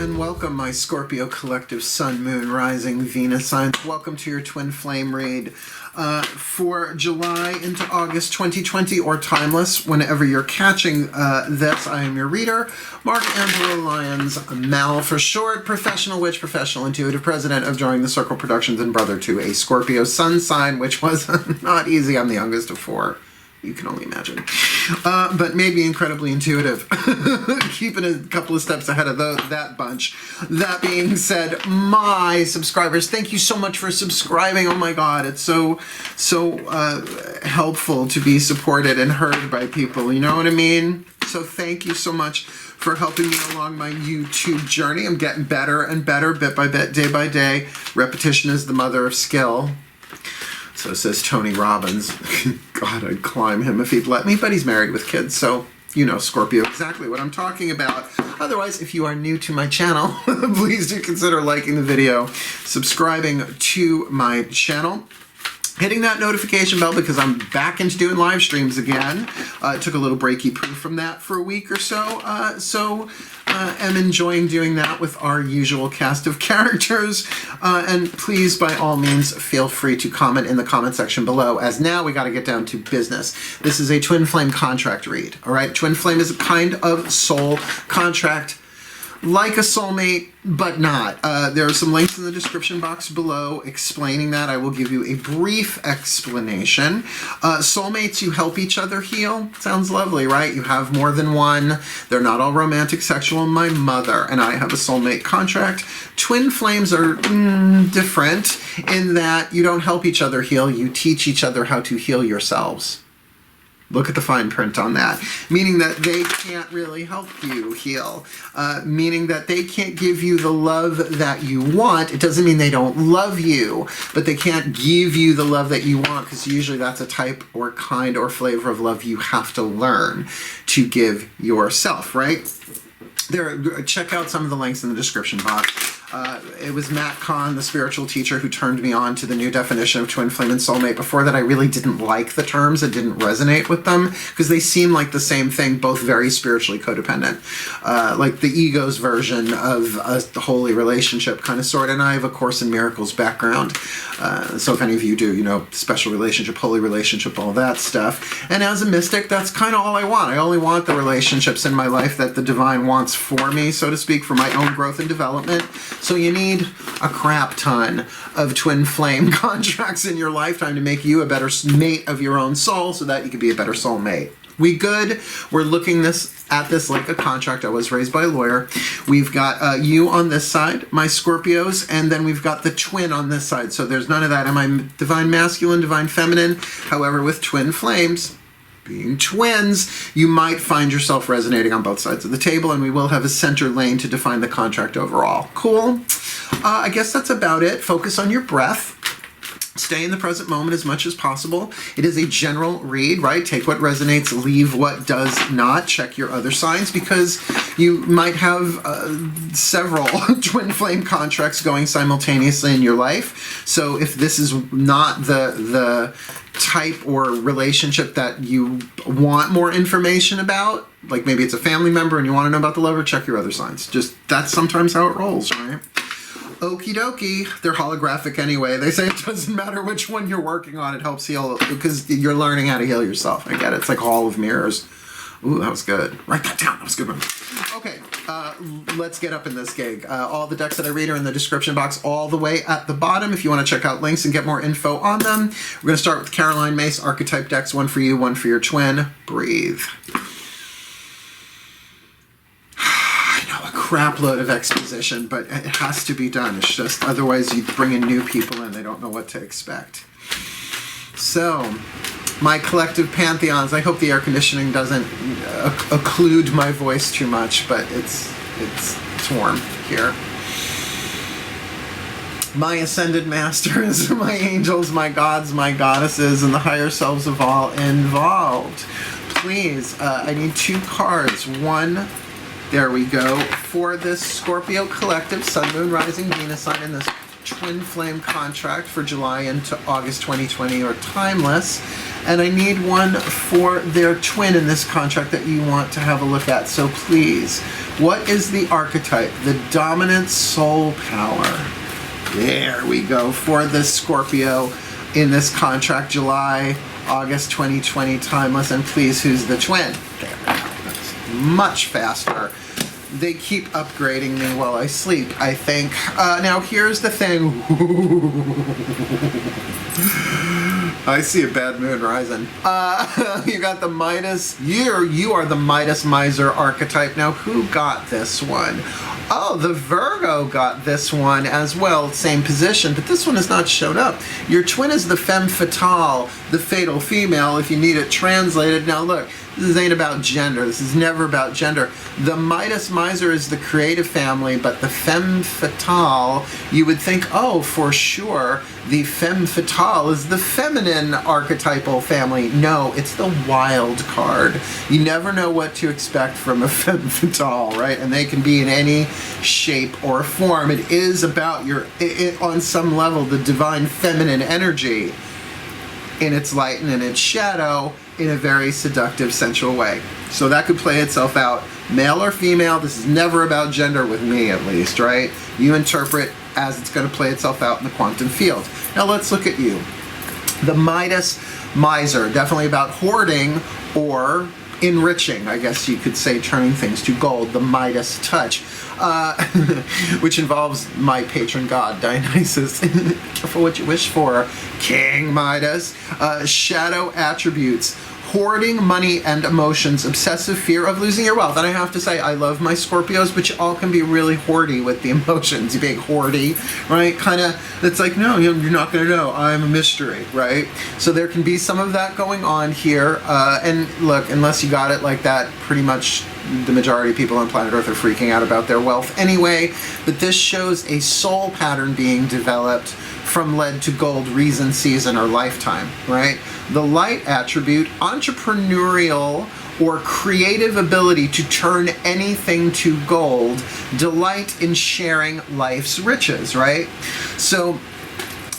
and welcome, my Scorpio collective Sun, Moon, Rising, Venus signs. Welcome to your Twin Flame read for July into August 2020, or timeless, whenever you're catching this. I am your reader, Mark Angelo Lyons, Mal for short, professional witch, professional intuitive, president of Joining the Circle Productions, and brother to a Scorpio sun sign, which was not easy. I'm the youngest of four. You can only imagine. But maybe incredibly intuitive. Keeping a couple of steps ahead of that bunch. That being said, my subscribers, thank you so much for subscribing. Oh my God, it's so helpful to be supported and heard by people. You know what I mean? So thank you so much for helping me along my YouTube journey. I'm getting better and better, bit by bit, day by day. Repetition is the mother of skill. So says Tony Robbins. God, I'd climb him if he'd let me, but he's married with kids, so you know, Scorpio, exactly what I'm talking about. Otherwise, if you are new to my channel, please do consider liking the video, subscribing to my channel, hitting that notification bell, because I'm back into doing live streams again. Took a little breaky poo from that for a week or so. I'm enjoying doing that with our usual cast of characters. And please, by all means, feel free to comment in the comment section below, as now we got to get down to business. This is a Twin Flame contract read, all right? Twin Flame is a kind of soul contract, like a soulmate, but not. There are some links in the description box below explaining that. I will give you a brief explanation. Soulmates, you help each other heal. Sounds lovely, right? You have more than one. They're not all romantic, sexual. My mother and I have a soulmate contract. Twin flames are different in that you don't help each other heal. You teach each other how to heal yourselves. Look at the fine print on that. Meaning that they can't really help you heal. Meaning that they can't give you the love that you want. It doesn't mean they don't love you, but they can't give you the love that you want, because usually that's a type or kind or flavor of love you have to learn to give yourself, right? Check out some of the links in the description box. It was Matt Kahn, the spiritual teacher, who turned me on to the new definition of twin flame and soulmate. Before that, I really didn't like the terms. It didn't resonate with them because they seem like the same thing, both very spiritually codependent. Like the ego's version of a holy relationship, kind of sort. And I have a Course in Miracles background. So if any of you do, you know, special relationship, holy relationship, all that stuff. And as a mystic, that's kind of all I want. I only want the relationships in my life that the divine wants for me, so to speak, for my own growth and development. So you need a crap ton of twin flame contracts in your lifetime to make you a better mate of your own soul, so that you can be a better soulmate. We good? We're looking at this like a contract. I was raised by a lawyer. We've got you on this side, my Scorpios, and then we've got the twin on this side. So there's none of that. Am I divine masculine, divine feminine? However, with twin flames, being twins, you might find yourself resonating on both sides of the table, and we will have a center lane to define the contract overall. Cool. I guess that's about it. Focus on your breath. Stay in the present moment as much as possible. It is a general read, right? Take what resonates, leave what does not. Check your other signs, because you might have several twin flame contracts going simultaneously in your life. So if this is not the type or relationship that you want more information about, like maybe it's a family member and you want to know about the lover, check your other signs. Just, that's sometimes how it rolls, right? Okie dokie. They're holographic anyway. They say it doesn't matter which one you're working on, it helps heal, because you're learning how to heal yourself. I get it. It's like a hall of mirrors. Ooh, that was good. Write that down. That was a good one. Okay, let's get up in this gig. All the decks that I read are in the description box all the way at the bottom if you want to check out links and get more info on them. We're going to start with Caroline Mace archetype decks, one for you, one for your twin. Breathe. I know, a crap load of exposition, but it has to be done. It's just, otherwise you bring in new people and they don't know what to expect. So, my collective pantheons. I hope the air conditioning doesn't occlude my voice too much, but it's warm here. My ascended masters, my angels, my gods, my goddesses, and the higher selves of all involved. Please, I need 2 cards. One, there we go, for this Scorpio collective, Sun, Moon, Rising, Venus sign in this twin flame contract for July into August 2020 or timeless. And I need one for their twin in this contract that you want to have a look at. So please, what is the archetype? The dominant soul power. There we go. For the Scorpio in this contract, July, August 2020, timeless. And please, who's the twin? There we go. That's much faster. They keep upgrading me while I sleep, I think. Now, here's the thing. I see a bad moon rising. You got the Midas. You are the Midas Miser archetype. Now, who got this one? Oh, the Virgo got this one as well. Same position, but this one has not shown up. Your twin is the Femme Fatale, the fatal female, if you need it translated. Now, look. This ain't about gender. This is never about gender. The Midas Miser is the creative family, but the Femme Fatale, you would think, oh, for sure, the Femme Fatale is the feminine archetypal family. No, it's the wild card. You never know what to expect from a Femme Fatale, right? And they can be in any shape or form. It is about on some level, the divine feminine energy in its light and in its shadow, in a very seductive, sensual way. So that could play itself out, male or female. This is never about gender with me, at least, right? You interpret as it's going to play itself out in the quantum field. Now let's look at you. The Midas Miser, definitely about hoarding or enriching, I guess you could say, turning things to gold. The Midas touch, which involves my patron god, Dionysus. Careful what you wish for, King Midas. Shadow attributes, hoarding money and emotions, obsessive fear of losing your wealth. And I have to say, I love my Scorpios, but you all can be really hoardy with the emotions. You being hoardy, right? Kind of, it's like, no, you're not going to know. I'm a mystery, right? So there can be some of that going on here. And look, unless you got it like that, pretty much the majority of people on planet Earth are freaking out about their wealth anyway. But this shows a soul pattern being developed from lead to gold, reason, season, or lifetime, right? The light attribute, entrepreneurial or creative ability to turn anything to gold, delight in sharing life's riches, right? So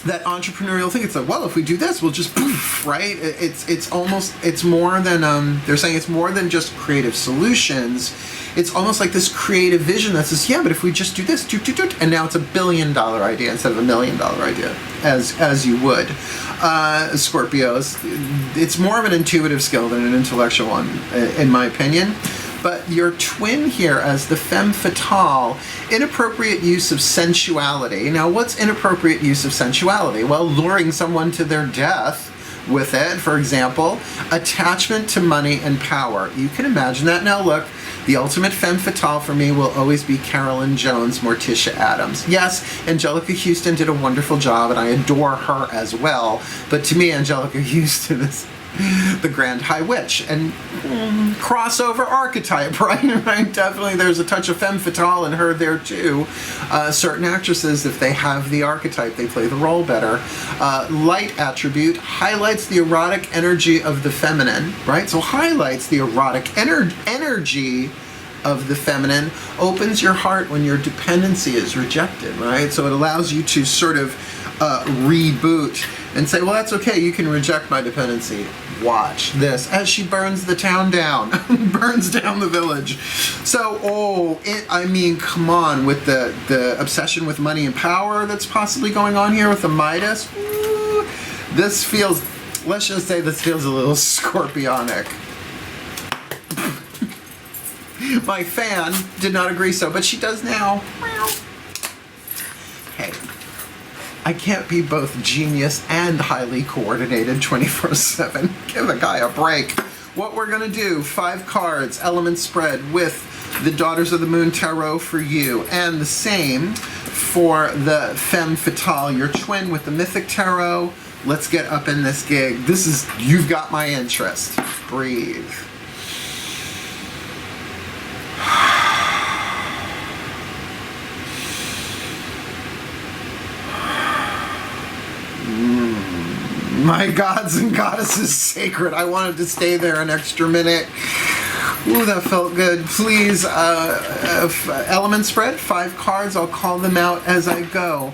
that entrepreneurial thing, it's like, well, if we do this, we'll just poof, right? It's more than, they're saying it's more than just creative solutions. It's almost like this creative vision that says, yeah, but if we just do this, and now it's $1 billion idea instead of $1 million idea, as you would. Scorpios, it's more of an intuitive skill than an intellectual one, in my opinion. But your twin here as the Femme Fatale, inappropriate use of sensuality. Now, what's inappropriate use of sensuality? Well, luring someone to their death with it, for example. Attachment to money and power. You can imagine that. Now, look, the ultimate Femme Fatale for me will always be Carolyn Jones, Morticia Addams. Yes, Angelica Houston did a wonderful job, and I adore her as well. But to me, Angelica Houston is the Grand High Witch, and crossover archetype, right? Definitely there's a touch of Femme Fatale in her there too. Certain actresses, if they have the archetype, they play the role better. Light attribute highlights the erotic energy of the feminine, right? So highlights the erotic energy of the feminine, opens your heart when your dependency is rejected, right? So it allows you to sort of reboot and say, well, that's okay, you can reject my dependency. Watch this as she burns the town down, burns down the village. So, I mean, come on, with the obsession with money and power that's possibly going on here with the Midas. Ooh, this feels, let's just say this feels a little scorpionic. My fan did not agree so, but she does now. Hey, I can't be both genius and highly coordinated 24/7. Give a guy a break. What we're going to do, 5 cards, element spread with the Daughters of the Moon Tarot for you, and the same for the Femme Fatale, your twin with the Mythic Tarot. Let's get up in this gig. This is, you've got my interest. Breathe. My gods and goddesses sacred. I wanted to stay there an extra minute. Ooh, that felt good. Please, element spread, 5 cards. I'll call them out as I go.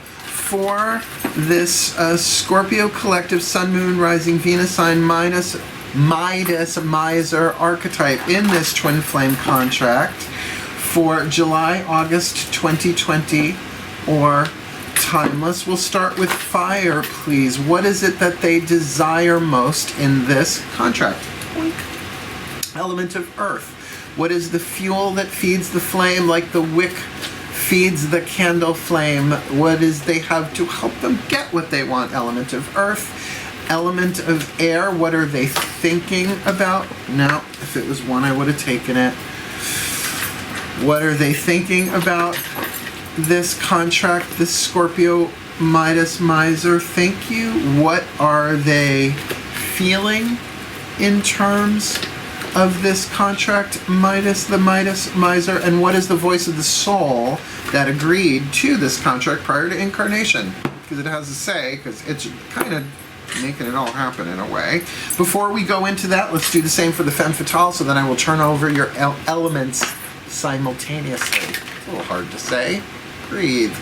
for this Scorpio collective Sun, Moon, Rising, Venus sign Midas, Miser archetype in this twin flame contract for July, August 2020 or timeless. We'll start with fire, please. What is it that they desire most in this contract? Element of earth. What is the fuel that feeds the flame, like the wick feeds the candle flame? What is they have to help them get what they want? Element of earth. Element of air. What are they thinking about? Now, if it was one, I would have taken it. What are they thinking about this contract, this Scorpio Midas Miser? Thank you. What are they feeling in terms of this contract, Midas, the Midas Miser? And what is the voice of the soul that agreed to this contract prior to incarnation? Because it has a say, because it's kind of making it all happen in a way. Before we go into that, let's do the same for the Femme Fatale, so then I will turn over your elements simultaneously. It's a little hard to say. Breathe.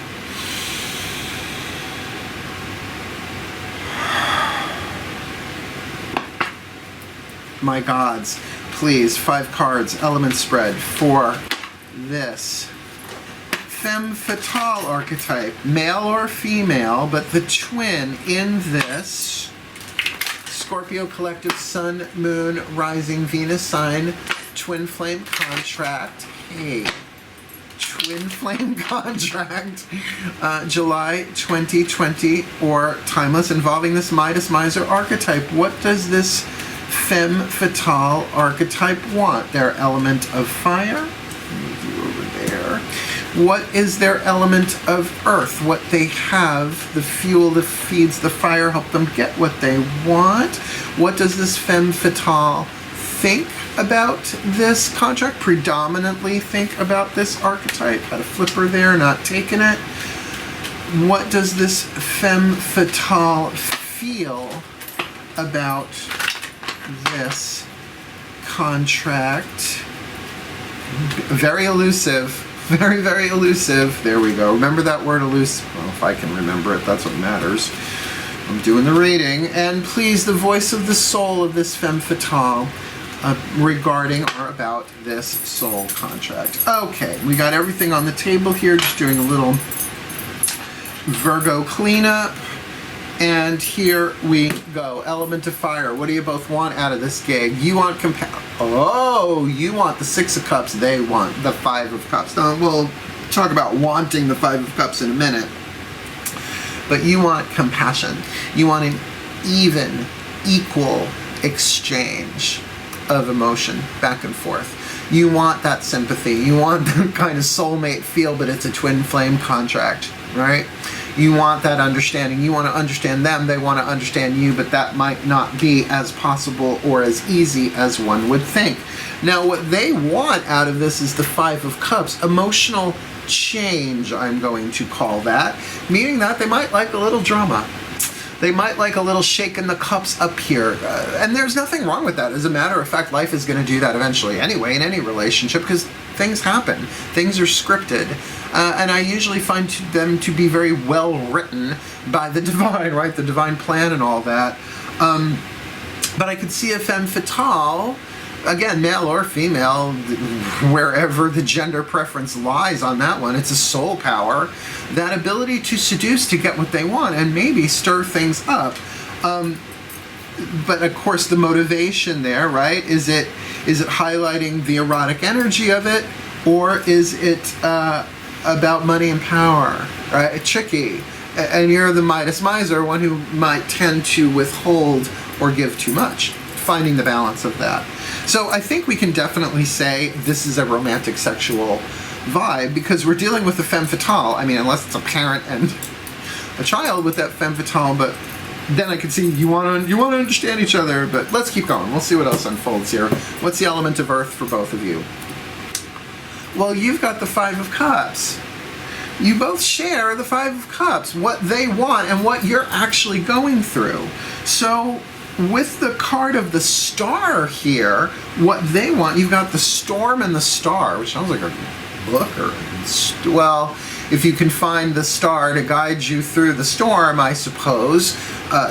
My gods, please, 5 cards, element spread for this Femme Fatale archetype, male or female, but the twin in this Scorpio collective Sun, Moon, Rising, Venus sign, twin flame contract. Hey, twin flame contract, July 2020 or timeless, involving this Midas Miser archetype. What does this Femme Fatale archetype want? Their element of fire. Move you over there. What is their element of earth? What they have, the fuel that feeds the fire, help them get what they want. What does this Femme Fatale think about this contract? Predominantly think about this archetype. Had a flipper there, not taking it. What does this Femme Fatale feel about this contract? Very elusive. Very, very elusive. There we go. Remember that word elusive? Well, if I can remember it, that's what matters. I'm doing the reading. And please, the voice of the soul of this Femme Fatale regarding or about this soul contract. Okay, we got everything on the table here. Just doing a little Virgo cleanup. And here we go. Element of fire. What do you both want out of this gig? You want you want the 6 of Cups. They want the 5 of Cups. Now, we'll talk about wanting the 5 of Cups in a minute. But you want compassion. You want an even, equal exchange of emotion back and forth. You want that sympathy. You want the kind of soulmate feel, but it's a twin flame contract, right? You want that understanding. You want to understand them. They want to understand you, but that might not be as possible or as easy as one would think. Now, what they want out of this is the 5 of Cups. Emotional change, I'm going to call that. Meaning that they might like a little drama. They might like a little shaking the cups up here. And there's nothing wrong with that. As a matter of fact, life is going to do that eventually anyway in any relationship, because things happen. Things are scripted. And I usually find them to be very well written by the divine, right? The divine plan and all that. But I could see a Femme Fatale, again, male or female, wherever the gender preference lies on that one, it's a soul power, that ability to seduce to get what they want and maybe stir things up. But of course, the motivation there, right? Is it highlighting the erotic energy of it, or is it about money and power, right? It's tricky. And you're the Midas Miser, one who might tend to withhold or give too much, finding the balance of that. So I think we can definitely say this is a romantic sexual vibe, because we're dealing with a Femme Fatale. I mean, unless it's a parent and a child with that Femme Fatale, but then I can see you want to understand each other. But let's keep going. We'll see what else unfolds here. What's the element of earth for both of you? Well, you've got the 5 of Cups. You both share the 5 of Cups, what they want and what you're actually going through. So with the card of the Star here, what they want, you've got the Storm and the Star, which sounds like a book, or, well, if you can find the star to guide you through the storm, I suppose,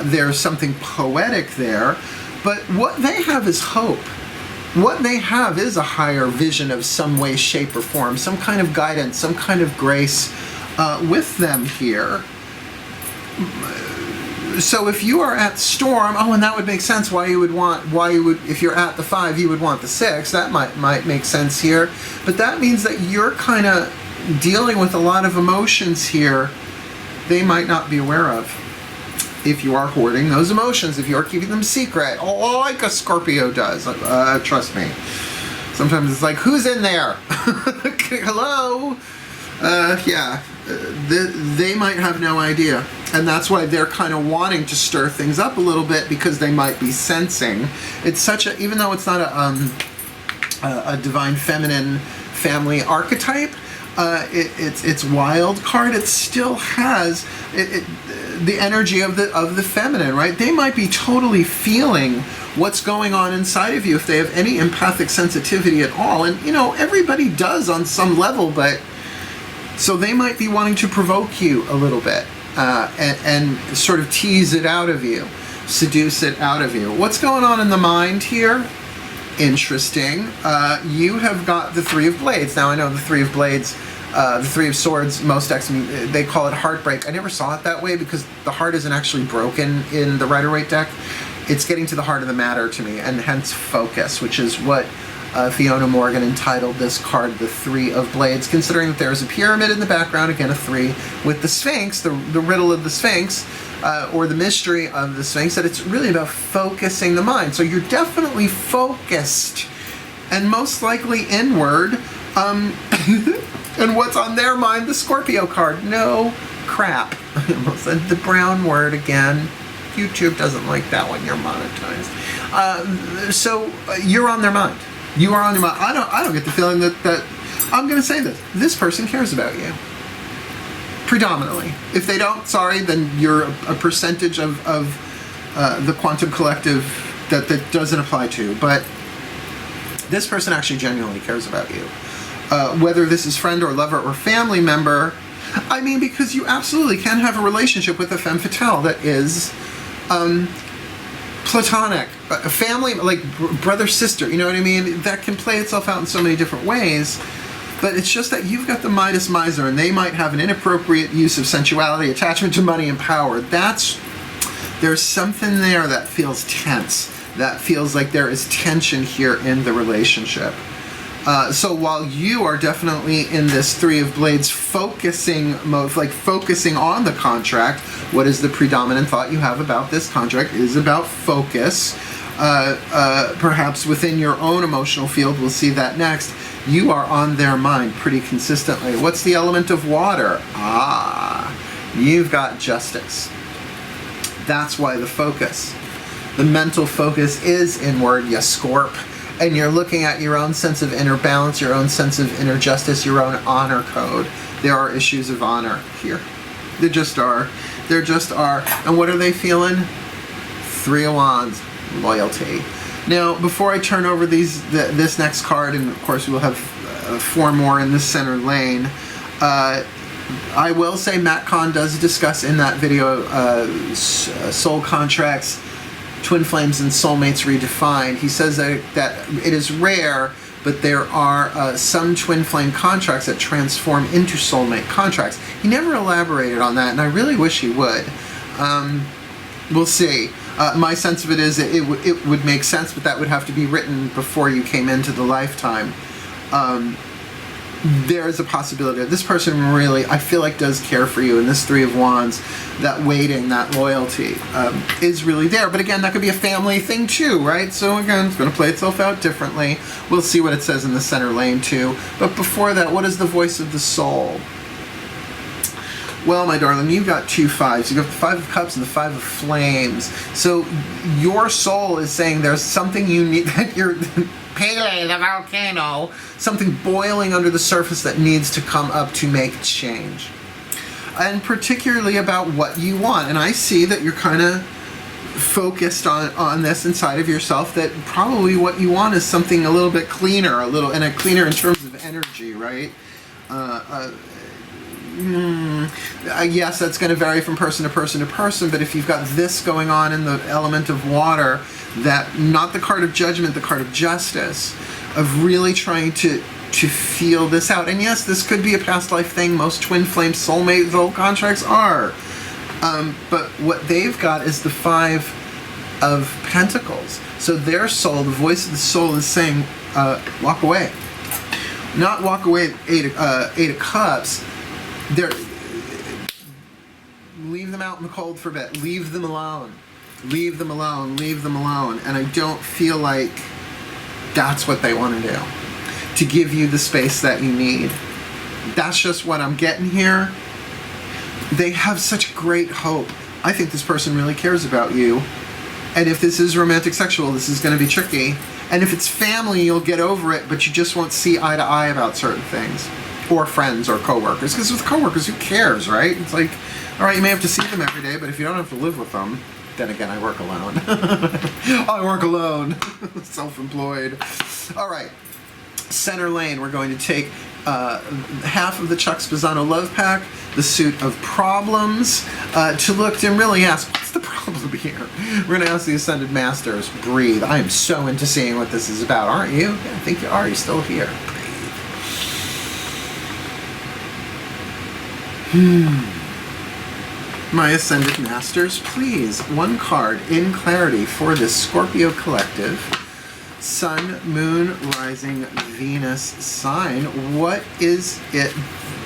there's something poetic there. But what they have is hope. What they have is a higher vision of some way, shape, or form, some kind of guidance, some kind of grace with them here. So if you are at storm, and that would make sense why you would, if you're at the 5, you would want the 6. That might make sense here. But that means that you're kind of dealing with a lot of emotions here they might not be aware of. If you are hoarding those emotions, if you are keeping them secret, like a Scorpio does, trust me. Sometimes it's like, who's in there? Hello? They might have no idea. And that's why they're kind of wanting to stir things up a little bit, because they might be sensing. It's such a, even though it's not a divine feminine family archetype, it's wild card, it still has the energy of the feminine, right? They might be totally feeling what's going on inside of you if they have any empathic sensitivity at all. And everybody does on some level, but so they might be wanting to provoke you a little bit and sort of tease it out of you, seduce it out of you. What's going on in the mind here? Interesting. You have got the 3 of Blades. Now I know the 3 of Blades, the 3 of Swords, most X-Men, they call it heartbreak. I never saw it that way because the heart isn't actually broken in the Rider-Waite deck. It's getting to the heart of the matter to me, and hence focus, which is what Fiona Morgan entitled this card, the 3 of Blades, considering that there's a pyramid in the background, again a 3, with the Sphinx, the riddle of the Sphinx, or the mystery of the Sphinx, that it's really about focusing the mind. So you're definitely focused, and most likely inward. And what's on their mind? The Scorpio card. No crap. I almost said the brown word again. YouTube doesn't like that when you're monetized. So you're on their mind. You are on their mind. I don't get the feeling that I'm going to say this person cares about you. Predominantly. If they don't, sorry, then you're a percentage of the quantum collective that doesn't apply to. But this person actually genuinely cares about you. Whether this is friend or lover or family member, I mean, because you absolutely can have a relationship with a femme fatale that is platonic, a family, like brother, sister, you know what I mean? That can play itself out in so many different ways. But it's just that you've got the Midas miser, and they might have an inappropriate use of sensuality, attachment to money, and power. There's something there that feels tense. That feels like there is tension here in the relationship. So while you are definitely in this 3 of Blades focusing mode, like focusing on the contract, what is the predominant thought you have about this contract is about focus. Perhaps within your own emotional field, we'll see that next. You are on their mind pretty consistently. What's the element of water? You've got justice. That's why the focus. The mental focus is inward, you Scorp. And you're looking at your own sense of inner balance, your own sense of inner justice, your own honor code. There are issues of honor here. There just are. There just are. And what are they feeling? 3 of Wands, loyalty. Now, before I turn over this next card, and of course we'll have 4 more in this center lane, I will say Matt Kahn does discuss in that video soul contracts, twin flames, and soulmates redefined. He says that it is rare, but there are some twin flame contracts that transform into soulmate contracts. He never elaborated on that, and I really wish he would. We'll see. My sense of it is that it would make sense, but that would have to be written before you came into the lifetime. There is a possibility that this person really, I feel like, does care for you, and this 3 of Wands, that waiting, that loyalty, is really there. But again, that could be a family thing too, right? So again, it's going to play itself out differently. We'll see what it says in the center lane too. But before that, what is the voice of the soul? Well, my darling, you've got 2 5s. You've got the 5 of Cups and the 5 of Flames. So your soul is saying there's something you need, that you're... Pele, the volcano, something boiling under the surface that needs to come up to make change. And particularly about what you want. And I see that you're kind of focused on this inside of yourself, that probably what you want is something a little bit cleaner, cleaner in terms of energy, right? Yes, that's going to vary from person to person to person, but if you've got this going on in the element of water, that, not the card of judgment, the card of justice, of really trying to feel this out. And yes, this could be a past life thing. Most twin flame soulmate soul contracts are. But what they've got is the 5 of Pentacles. So their soul, the voice of the soul, is saying, walk away. Not walk away, Eight of Cups. Leave them out in the cold for a bit. Leave them alone. Leave them alone. Leave them alone. And I don't feel like that's what they want to do, to give you the space that you need. That's just what I'm getting here. They have such great hope. I think this person really cares about you. And if this is romantic sexual, this is going to be tricky. And if it's family, you'll get over it, but you just won't see eye to eye about certain things. Or friends or coworkers. Because with coworkers, who cares, right? It's like, all right, you may have to see them every day, but if you don't have to live with them, then again, I work alone. I work alone. Self-employed. All right. Center lane, we're going to take half of the Chuck Spezzano Love Pack, the Suit of Problems, to look and really ask, what's the problem here? We're going to ask the Ascended Masters, breathe. I am so into seeing what this is about, aren't you? Yeah, I think you are. You're still here. Breathe. My Ascended Masters, please, one card in clarity for this Scorpio collective. Sun, Moon, Rising, Venus sign. What is it?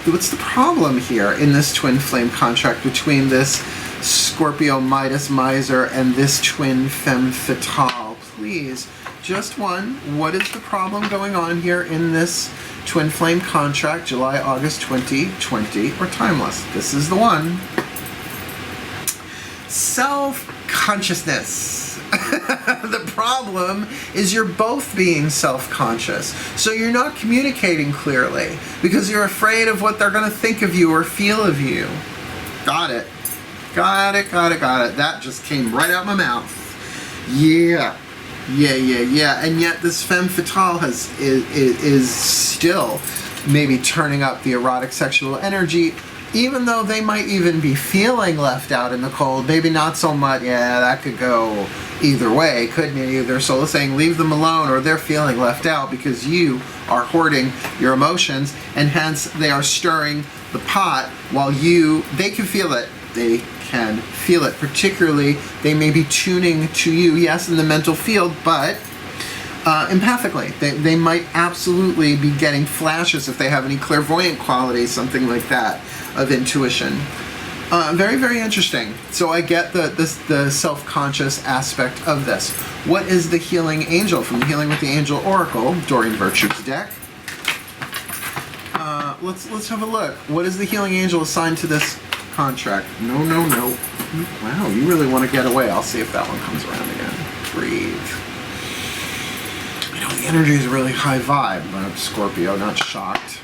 What's the problem here in this twin flame contract between this Scorpio Midas Miser and this twin Femme Fatale? Please, just one. What is the problem going on here in this twin flame contract, July, August 2020, or timeless? This is the one. Self-consciousness. The problem is you're both being self-conscious. So you're not communicating clearly because you're afraid of what they're going to think of you or feel of you. Got it. Got it, got it, got it. That just came right out my mouth. Yeah. Yeah. And yet this Femme Fatale is still maybe turning up the erotic sexual energy, even though they might even be feeling left out in the cold. Maybe not so much. Yeah, that could go either way, couldn't it? Either soul is saying leave them alone, or they're feeling left out because you are hoarding your emotions, and hence they are stirring the pot while they can feel it. They can feel it. Particularly, they may be tuning to you, yes, in the mental field, but empathically. They might absolutely be getting flashes if they have any clairvoyant qualities, something like that, of intuition. Very, very interesting. So I get the self-conscious aspect of this. What is the healing angel from the Healing with the Angel Oracle, Doreen Virtue's deck? Let's have a look. What is the healing angel assigned to this contract? No. Wow, you really want to get away. I'll see if that one comes around again. Breathe. I know the energy is really high vibe, but Scorpio, not shocked.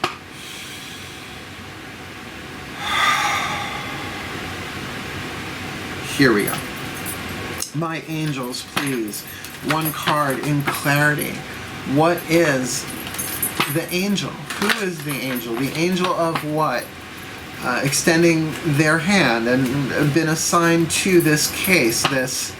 Here we go. My angels, please. One card in clarity. What is the angel? Who is the angel? The angel of what? Extending their hand and been assigned to this case, this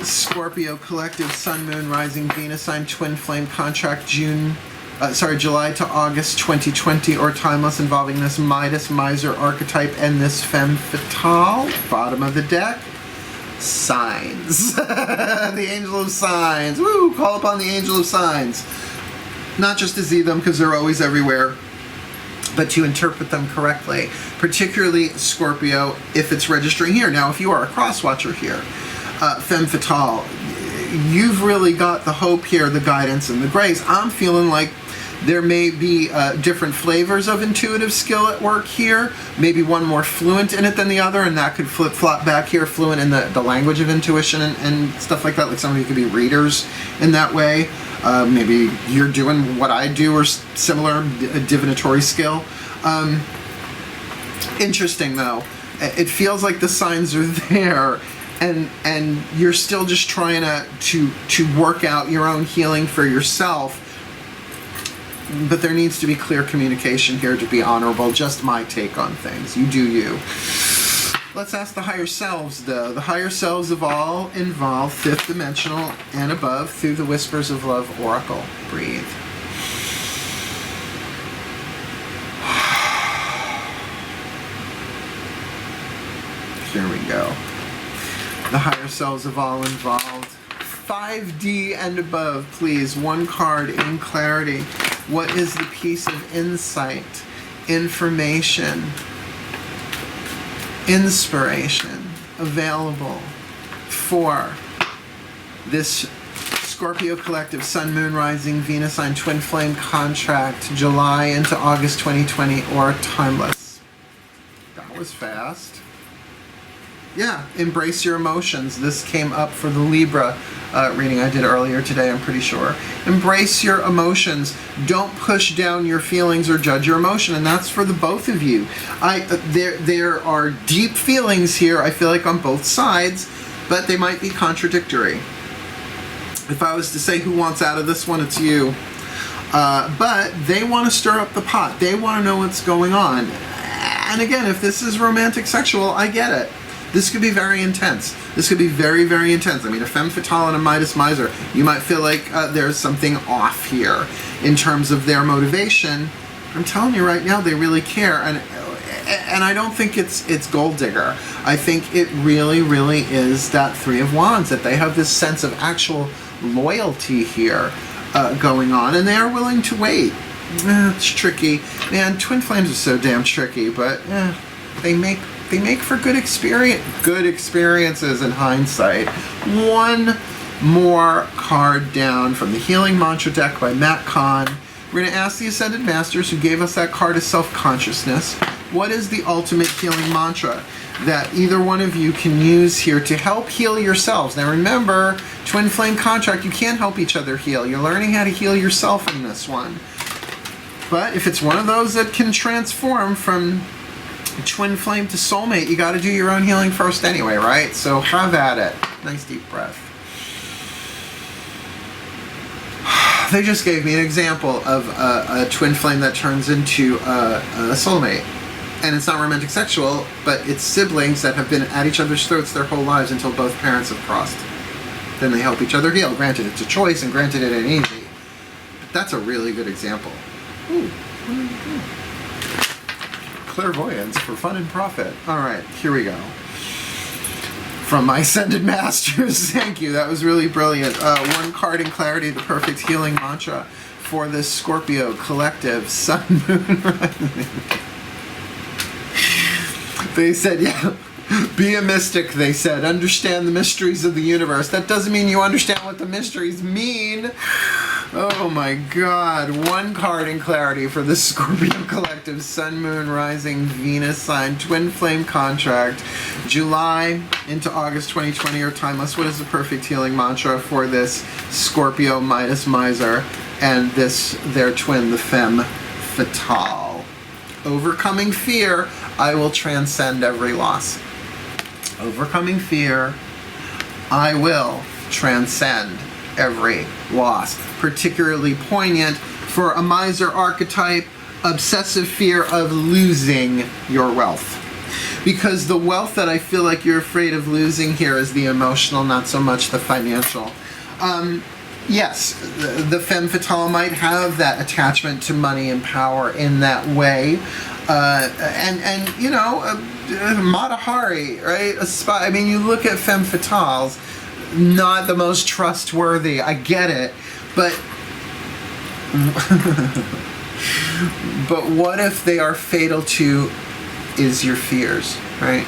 Scorpio collective Sun, Moon, Rising, Venus sign twin flame contract, July to August 2020, or timeless, involving this Midas Miser archetype and this Femme Fatale. Bottom of the deck, signs. The angel of signs. Woo! Call upon the angel of signs. Not just to see them because they're always everywhere, but to interpret them correctly. Particularly Scorpio, if it's registering here. Now, if you are a cross-watcher here, Femme Fatale, you've really got the hope here, the guidance, and the grace. I'm feeling like there may be different flavors of intuitive skill at work here. Maybe one more fluent in it than the other, and that could flip-flop back here, fluent in the language of intuition and stuff like that. Like some of you could be readers in that way. Maybe you're doing what I do or similar, a divinatory skill. Interesting, though. It feels like the signs are there, and you're still just trying to work out your own healing for yourself but there needs to be clear communication here to be honorable. Just my take on things. You do you. Let's ask the higher selves, though. The higher selves of all involve fifth dimensional and above through the Whispers of Love Oracle. Breathe. Here we go. The higher selves of all involved. 5D and above, please. One card in clarity. What is the piece of insight, information, inspiration available for this Scorpio collective Sun, Moon, Rising, Venus sign twin flame contract, July into August 2020, or timeless? That was fast. Yeah, embrace your emotions. This came up for the Libra reading I did earlier today, I'm pretty sure. Embrace your emotions. Don't push down your feelings or judge your emotion, and that's for the both of you. There are deep feelings here, I feel like, on both sides, but they might be contradictory. If I was to say who wants out of this one, it's you. But they want to stir up the pot. They want to know what's going on. And again, if this is romantic sexual, I get it. This could be very intense. This could be very, very intense. I mean, a Femme Fatale and a Midas Miser, you might feel like there's something off here in terms of their motivation. I'm telling you right now, they really care. And I don't think it's gold digger. I think it really, really is that Three of Wands, that they have this sense of actual loyalty here going on, and they are willing to wait. It's tricky. Man, twin flames are so damn tricky, but they make for good experiences in hindsight. One more card down from the Healing Mantra deck by Matt Kahn. We're going to ask the Ascended Masters who gave us that card of self-consciousness, what is the ultimate healing mantra that either one of you can use here to help heal yourselves? Now remember, twin flame contract, you can't help each other heal. You're learning how to heal yourself in this one. But if it's one of those that can transform from twin flame to soulmate, you got to do your own healing first anyway, right? So have at it. Nice deep breath. They just gave me an example of a twin flame that turns into a soulmate. And it's not romantic sexual, but it's siblings that have been at each other's throats their whole lives until both parents have crossed. Then they help each other heal. Granted, it's a choice, and granted, it ain't easy. But that's a really good example. Ooh. Clairvoyance for fun and profit. All right, here we go. From my Ascended Masters, thank you. That was really brilliant. One card in clarity, the perfect healing mantra for this Scorpio collective, Sun, Moon, Rising. They said, yeah, be a mystic, they said. Understand the mysteries of the universe. That doesn't mean you understand what the mysteries mean. Oh my God. One card in clarity for the Scorpio collective, Sun, Moon, Rising, Venus sign, twin flame contract, July into August 2020 or timeless. What is the perfect healing mantra for this Scorpio Midas Miser and this, their twin, the Femme Fatale? Overcoming fear, I will transcend every loss. Overcoming fear, I will transcend every loss. Particularly poignant for a miser archetype, obsessive fear of losing your wealth. Because the wealth that I feel like you're afraid of losing here is the emotional, not so much the financial. Yes, the Femme Fatale might have that attachment to money and power in that way. And you know, Mata Hari, right? I mean, you look at Femme Fatales, not the most trustworthy, I get it, but but what if they are fatal to is your fears, right?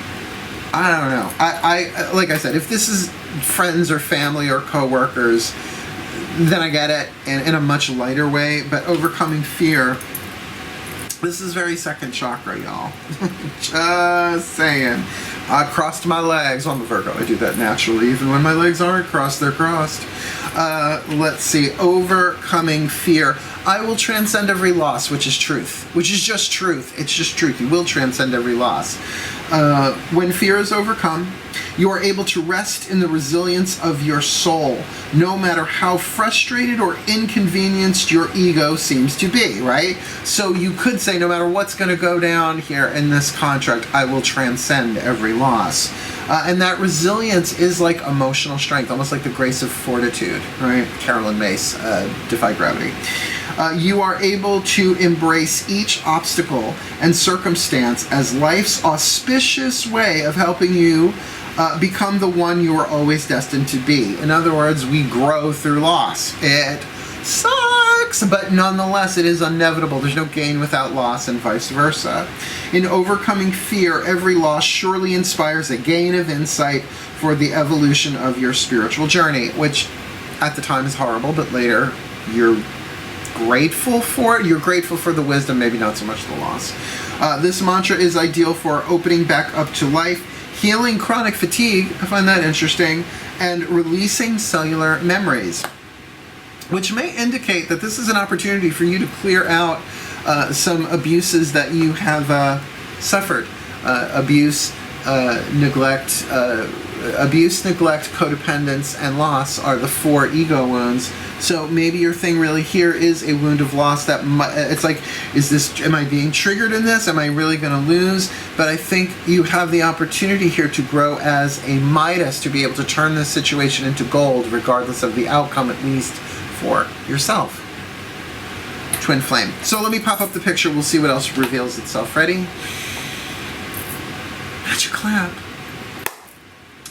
I don't know. I like I said, if this is friends or family or co-workers, then I get it in a much lighter way, but overcoming fear, this is very second chakra, y'all. Just saying. I crossed my legs. I'm a Virgo. I do that naturally. Even when my legs aren't crossed, they're crossed. Let's see. Overcoming fear. I will transcend every loss, which is truth, which is just truth. It's just truth. You will transcend every loss. When fear is overcome, you are able to rest in the resilience of your soul, no matter how frustrated or inconvenienced your ego seems to be, right? So you could say, no matter what's going to go down here in this contract, I will transcend every loss. And that resilience is like emotional strength, almost like the grace of fortitude, right? Carolyn Mace, Defy Gravity. You are able to embrace each obstacle and circumstance as life's auspicious way of helping you become the one you are always destined to be. In other words, we grow through loss. It sucks, but nonetheless, it is inevitable. There's no gain without loss, and vice versa. In overcoming fear, every loss surely inspires a gain of insight for the evolution of your spiritual journey, which at the time is horrible, but later you're grateful for it. You're grateful for the wisdom, maybe not so much the loss. This mantra is ideal for opening back up to life, healing chronic fatigue, I find that interesting, and releasing cellular memories, which may indicate that this is an opportunity for you to clear out some abuses that you have suffered. Abuse, neglect, codependence, and loss are the 4 ego wounds. So maybe your thing really here is a wound of loss that it's like, am I being triggered in this? Am I really going to lose? But I think you have the opportunity here to grow as a Midas, to be able to turn this situation into gold, regardless of the outcome, at least for yourself. Twin flame. So let me pop up the picture. We'll see what else reveals itself. Ready? Magic clap.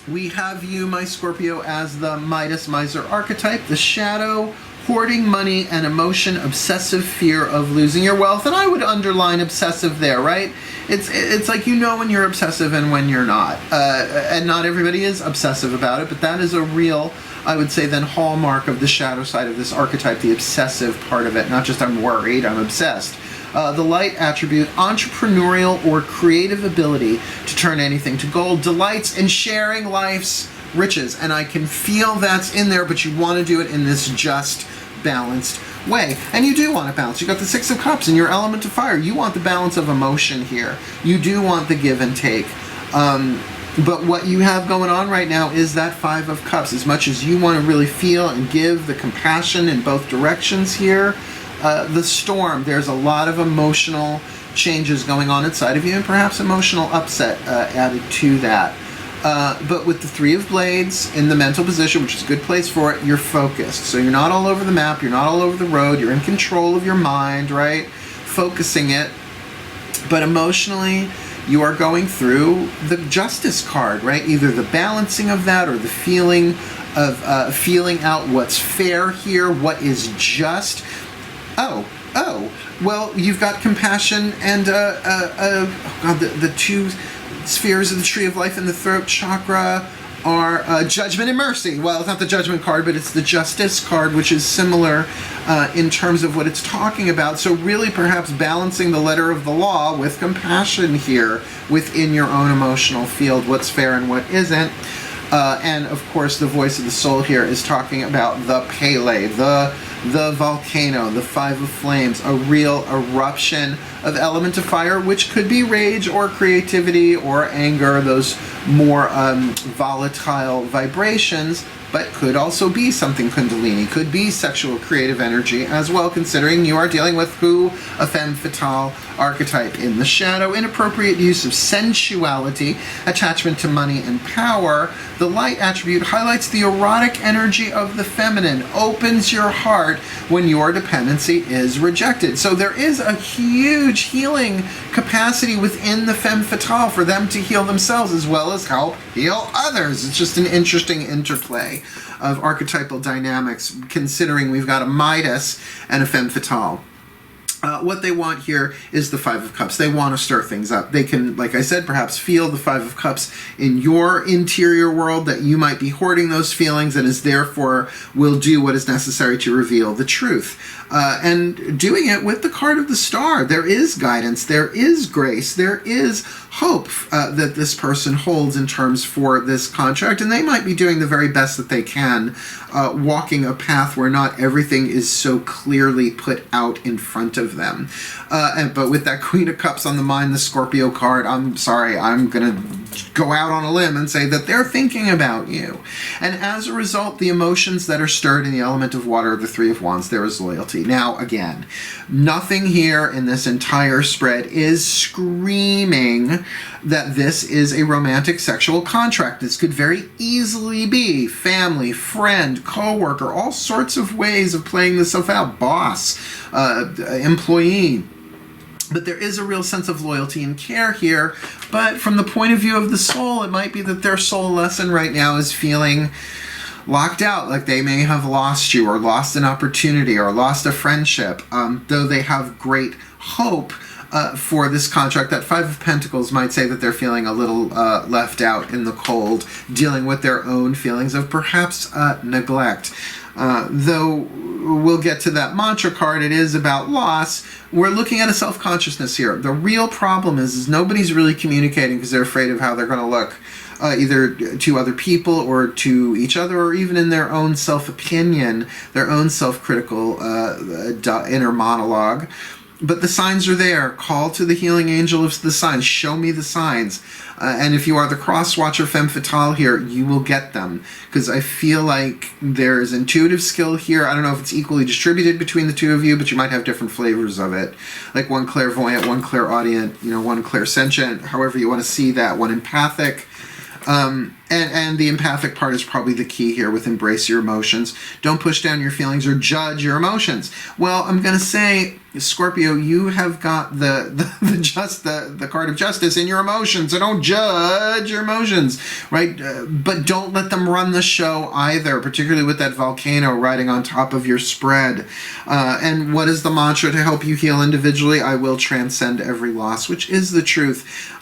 We have you, my Scorpio, as the Midas Miser archetype, the shadow, hoarding money and emotion, obsessive fear of losing your wealth. And I would underline obsessive there, right? It's like, you know when you're obsessive and when you're not. And not everybody is obsessive about it, but that is a real, I would say, then hallmark of the shadow side of this archetype, the obsessive part of it. Not just I'm worried, I'm obsessed. The light attribute, entrepreneurial or creative ability to turn anything to gold, delights in sharing life's riches. And I can feel that's in there, but you want to do it in this just, balanced way. And you do want to balance. You got the 6 of Cups in your element of fire. You want the balance of emotion here. You do want the give and take. But what you have going on right now is that 5 of Cups. As much as you want to really feel and give the compassion in both directions here, the storm, there's a lot of emotional changes going on inside of you, and perhaps emotional upset added to that. But with the 3 of Blades in the mental position, which is a good place for it, you're focused. So you're not all over the map, you're not all over the road, you're in control of your mind, right? Focusing it. But emotionally, you are going through the Justice card, right? Either the balancing of that or the feeling of feeling out what's fair here, what is just. Oh, well, you've got compassion and, the 2 spheres of the Tree of Life in the throat chakra are Judgment and Mercy. Well, it's not the Judgment card, but it's the Justice card, which is similar in terms of what it's talking about. So really perhaps balancing the letter of the law with compassion here within your own emotional field, what's fair and what isn't. And of course, the voice of the soul here is talking about the Pele, the volcano, the 5 of Flames, a real eruption of element of fire, which could be rage or creativity or anger, those more volatile vibrations, but could also be something Kundalini, could be sexual creative energy as well, considering you are dealing with a Femme Fatale archetype. In the shadow, inappropriate use of sensuality, attachment to money and power. The light attribute highlights the erotic energy of the feminine, opens your heart when your dependency is rejected. So there is a huge healing capacity within the Femme Fatale for them to heal themselves as well as help heal others. It's just an interesting interplay of archetypal dynamics, considering we've got a Midas and a Femme Fatale. What they want here is the Five of Cups. They want to stir things up. They can, like I said, perhaps feel the Five of Cups in your interior world, that you might be hoarding those feelings, and is therefore will do what is necessary to reveal the truth. And doing it with the card of the Star. There is guidance, there is grace, there is hope that this person holds in terms for this contract, and they might be doing the very best that they can, walking a path where not everything is so clearly put out in front of them. But with that Queen of Cups on the mind, the Scorpio card, I'm sorry, I'm going to go out on a limb and say that they're thinking about you. And as a result, the emotions that are stirred in the element of water are the Three of Wands. There is loyalty. Now, again, nothing here in this entire spread is screaming that this is a romantic sexual contract. This could very easily be family, friend, co-worker, all sorts of ways of playing this stuff out. Boss, employee. But there is a real sense of loyalty and care here. But from the point of view of the soul, it might be that their soul lesson right now is feeling locked out, like they may have lost you, or lost an opportunity, or lost a friendship. Though they have great hope for this contract, that Five of Pentacles might say that they're feeling a little left out in the cold, dealing with their own feelings of perhaps neglect. Though we'll get to that mantra card, it is about loss. We're looking at a self-consciousness here. The real problem is nobody's really communicating because they're afraid of how they're going to look, either to other people or to each other, or even in their own self-opinion, their own self-critical inner monologue. But the signs are there. Call to the healing angel of the signs. Show me the signs. And if you are the cross watcher Femme Fatale here, you will get them. Because I feel like there's intuitive skill here. I don't know if it's equally distributed between the two of you, but you might have different flavors of it. Like one clairvoyant, one clairaudient, one clairsentient, however you want to see that, one empathic. And the empathic part is probably the key here with embrace your emotions. Don't push down your feelings or judge your emotions. Well, I'm going to say, Scorpio, you have got the card of justice in your emotions, so don't judge your emotions, right? But don't let them run the show either, particularly with that volcano riding on top of your spread. And what is the mantra to help you heal individually? I will transcend every loss, which is the truth.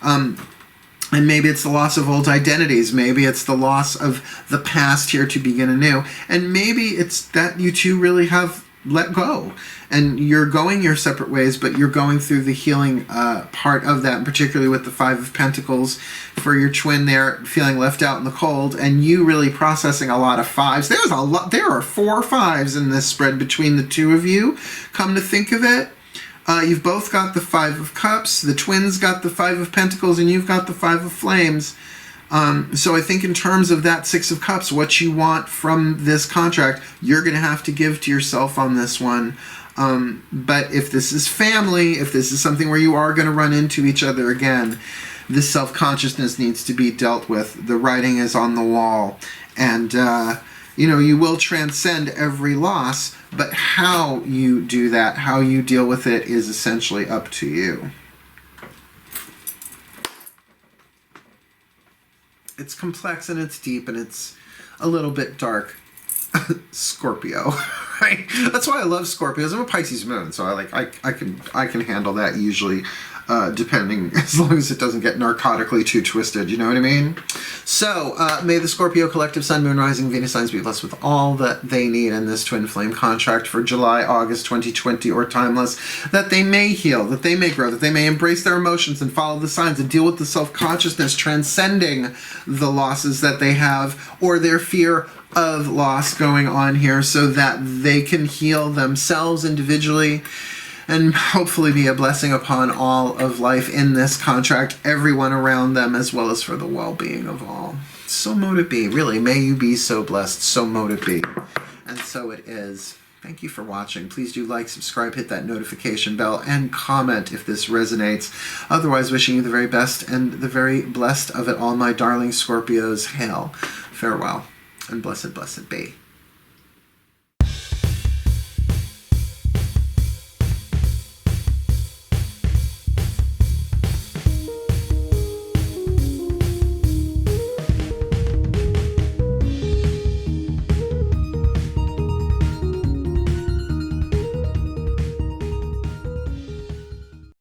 And maybe it's the loss of old identities. Maybe it's the loss of the past here to begin anew. And maybe it's that you two really have let go. And you're going your separate ways, but you're going through the healing part of that, particularly with the Five of Pentacles for your twin there, feeling left out in the cold, and you really processing a lot of fives. There are 4 fives in this spread between the two of you, come to think of it. You've both got the Five of Cups, the twins got the Five of Pentacles, and you've got the Five of Flames. So I think in terms of that Six of Cups, what you want from this contract, you're going to have to give to yourself on this one. But if this is family, if this is something where you are going to run into each other again, this self-consciousness needs to be dealt with. The writing is on the wall. And, you will transcend every loss, but how you do that, how you deal with it, is essentially up to you. It's complex and it's deep and it's a little bit dark. Scorpio, right? That's why I love Scorpios. I'm a Pisces moon, so I can handle that usually, depending, as long as it doesn't get narcotically too twisted. You know what I mean? So may the Scorpio collective Sun, Moon, Rising, Venus signs be blessed with all that they need in this twin flame contract for July, August 2020, or timeless. That they may heal, that they may grow, that they may embrace their emotions and follow the signs and deal with the self-consciousness, transcending the losses that they have or their fear of loss going on here, so that they can heal themselves individually and hopefully be a blessing upon all of life in this contract, everyone around them, as well as for the well-being of all. So mote it be. Really, may you be so blessed. So mote it be. And so it is. Thank you for watching. Please do like, subscribe, hit that notification bell, and comment if this resonates. Otherwise, wishing you the very best and the very blessed of it all, my darling Scorpios. Hail. Farewell. And blessed, blessed be.